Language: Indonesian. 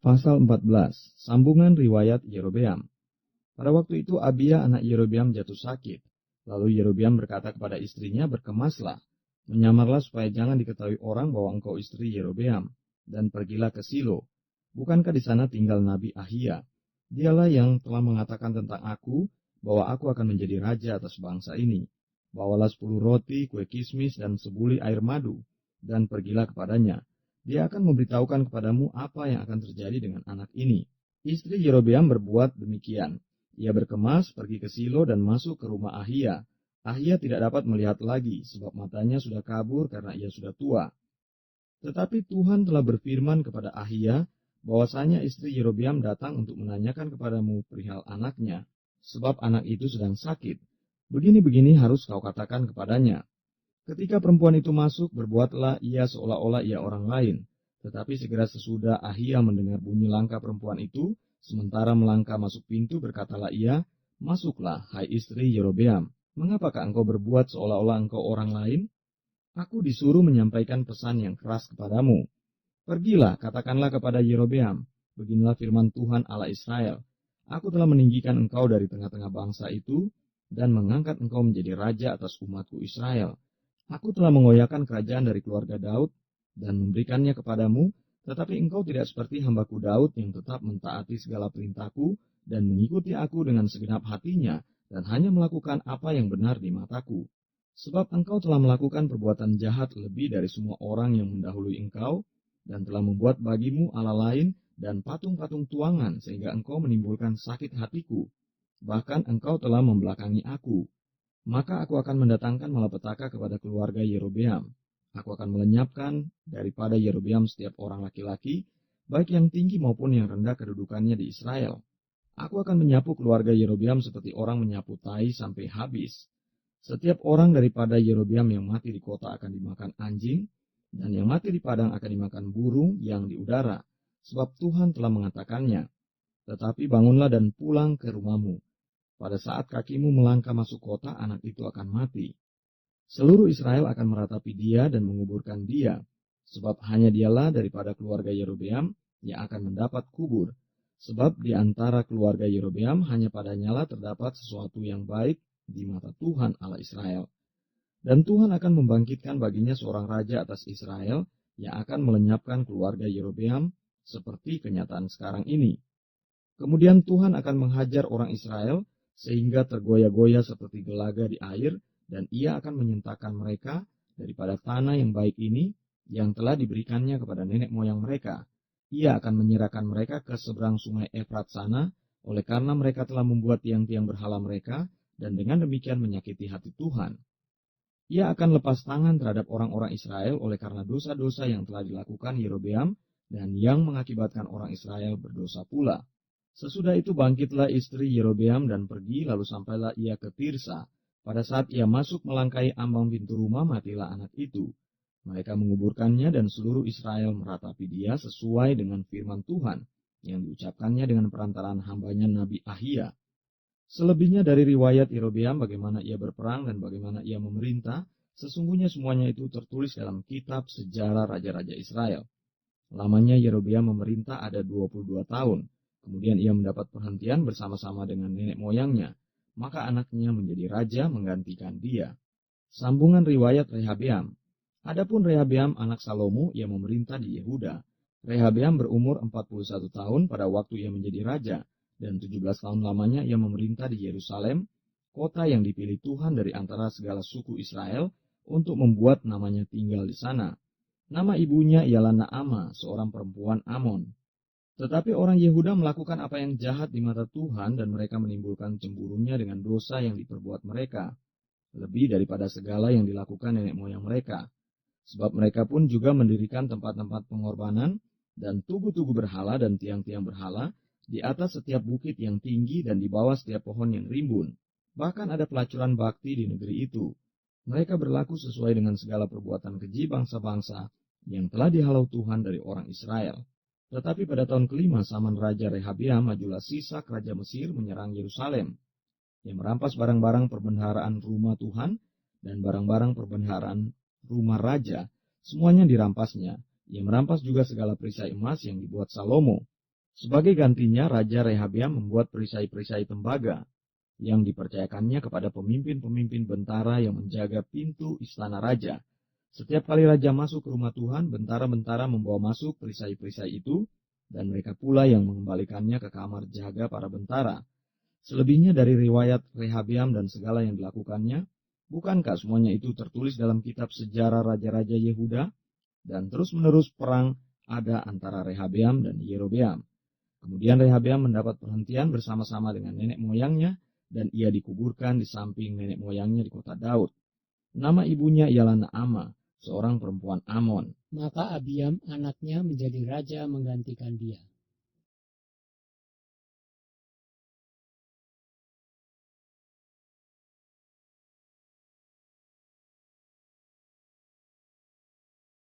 Pasal 14. Sambungan riwayat Yerobeam. Pada waktu itu Abia anak Yerobeam jatuh sakit. Lalu Yerobeam berkata kepada istrinya, berkemaslah, menyamarlah supaya jangan diketahui orang bahwa engkau istri Yerobeam, dan pergilah ke Silo. Bukankah di sana tinggal Nabi Ahia? Dialah yang telah mengatakan tentang aku, bahwa aku akan menjadi raja atas bangsa ini. Bawalah 10 roti, kue kismis, dan sebuli air madu, dan pergilah kepadanya. Dia akan memberitahukan kepadamu apa yang akan terjadi dengan anak ini. Istri Yerobeam berbuat demikian. Ia berkemas, pergi ke Silo dan masuk ke rumah Ahia. Ahia tidak dapat melihat lagi, sebab matanya sudah kabur karena ia sudah tua. Tetapi Tuhan telah berfirman kepada Ahia, bahwasanya istri Yerobeam datang untuk menanyakan kepadamu perihal anaknya, sebab anak itu sedang sakit. Begini-begini harus kau katakan kepadanya. Ketika perempuan itu masuk, berbuatlah ia seolah-olah ia orang lain. Tetapi segera sesudah Ahia mendengar bunyi langkah perempuan itu, sementara melangkah masuk pintu, berkatalah ia, masuklah, hai istri Yerobeam. Mengapakah engkau berbuat seolah-olah engkau orang lain? Aku disuruh menyampaikan pesan yang keras kepadamu. Pergilah, katakanlah kepada Yerobeam, beginilah firman Tuhan Allah Israel. Aku telah meninggikan engkau dari tengah-tengah bangsa itu, dan mengangkat engkau menjadi raja atas umatku Israel. Aku telah mengoyakkan kerajaan dari keluarga Daud dan memberikannya kepadamu, tetapi engkau tidak seperti hambaku Daud yang tetap mentaati segala perintahku dan mengikuti aku dengan segenap hatinya dan hanya melakukan apa yang benar di mataku. Sebab engkau telah melakukan perbuatan jahat lebih dari semua orang yang mendahului engkau dan telah membuat bagimu Allah lain dan patung-patung tuangan sehingga engkau menimbulkan sakit hatiku. Bahkan engkau telah membelakangi aku. Maka aku akan mendatangkan malapetaka kepada keluarga Yerobeam. Aku akan melenyapkan daripada Yerobeam setiap orang laki-laki, baik yang tinggi maupun yang rendah kedudukannya di Israel. Aku akan menyapu keluarga Yerobeam seperti orang menyapu tai sampai habis. Setiap orang daripada Yerobeam yang mati di kota akan dimakan anjing, dan yang mati di padang akan dimakan burung yang di udara, sebab Tuhan telah mengatakannya. Tetapi bangunlah dan pulang ke rumahmu. Pada saat kakimu melangkah masuk kota, anak itu akan mati. Seluruh Israel akan meratapi dia dan menguburkan dia, sebab hanya dialah daripada keluarga Yerobeam yang akan mendapat kubur. Sebab di antara keluarga Yerobeam hanya padanyalah terdapat sesuatu yang baik di mata Tuhan Allah Israel. Dan Tuhan akan membangkitkan baginya seorang raja atas Israel yang akan melenyapkan keluarga Yerobeam seperti kenyataan sekarang ini. Kemudian Tuhan akan menghajar orang Israel sehingga tergoyah-goyah seperti gelaga di air, dan ia akan menyentakan mereka daripada tanah yang baik ini, yang telah diberikannya kepada nenek moyang mereka. Ia akan menyerahkan mereka ke seberang sungai Efrat sana, oleh karena mereka telah membuat tiang-tiang berhala mereka, dan dengan demikian menyakiti hati Tuhan. Ia akan lepas tangan terhadap orang-orang Israel oleh karena dosa-dosa yang telah dilakukan Yerobeam, dan yang mengakibatkan orang Israel berdosa pula. Sesudah itu bangkitlah istri Yerobeam dan pergi, lalu sampailah ia ke Tirsa. Pada saat ia masuk melangkahi ambang pintu rumah, matilah anak itu. Mereka menguburkannya dan seluruh Israel meratapi dia sesuai dengan firman Tuhan yang diucapkannya dengan perantaraan hambanya Nabi Ahia. Selebihnya dari riwayat Yerobeam bagaimana ia berperang dan bagaimana ia memerintah, sesungguhnya semuanya itu tertulis dalam kitab sejarah raja-raja Israel. Lamanya Yerobeam memerintah ada 22 tahun. Kemudian ia mendapat perhentian bersama-sama dengan nenek moyangnya, maka anaknya menjadi raja menggantikan dia. Sambungan riwayat Rehabeam. Adapun Rehabeam anak Salomo, ia memerintah di Yehuda. Rehabeam berumur 41 tahun pada waktu ia menjadi raja, dan 17 tahun lamanya ia memerintah di Yerusalem, kota yang dipilih Tuhan dari antara segala suku Israel, untuk membuat namanya tinggal di sana. Nama ibunya ialah Naama, seorang perempuan Amon. Tetapi orang Yehuda melakukan apa yang jahat di mata Tuhan dan mereka menimbulkan cemburunya dengan dosa yang diperbuat mereka, lebih daripada segala yang dilakukan nenek moyang mereka. Sebab mereka pun juga mendirikan tempat-tempat pengorbanan dan tugu-tugu berhala dan tiang-tiang berhala di atas setiap bukit yang tinggi dan di bawah setiap pohon yang rimbun. Bahkan ada pelacuran bakti di negeri itu. Mereka berlaku sesuai dengan segala perbuatan keji bangsa-bangsa yang telah dihalau Tuhan dari orang Israel. Tetapi pada tahun kelima zaman Raja Rehabeam, majulah Sisak Raja Mesir menyerang Yerusalem. Ia merampas barang-barang perbendaharaan rumah Tuhan dan barang-barang perbendaharaan rumah raja, semuanya dirampasnya. Ia merampas juga segala perisai emas yang dibuat Salomo. Sebagai gantinya, Raja Rehabeam membuat perisai-perisai tembaga yang dipercayakannya kepada pemimpin-pemimpin bentara yang menjaga pintu istana raja. Setiap kali raja masuk ke rumah Tuhan, bentara-bentara membawa masuk perisai-perisai itu, dan mereka pula yang mengembalikannya ke kamar jaga para bentara. Selebihnya dari riwayat Rehabeam dan segala yang dilakukannya, bukankah semuanya itu tertulis dalam kitab sejarah raja-raja Yehuda? Dan terus-menerus perang ada antara Rehabeam dan Yerobeam. Kemudian Rehabeam mendapat perhentian bersama-sama dengan nenek moyangnya, dan ia dikuburkan di samping nenek moyangnya di kota Daud. Nama ibunya ialah Naama, seorang perempuan Amon. Maka Abiam anaknya menjadi raja menggantikan dia.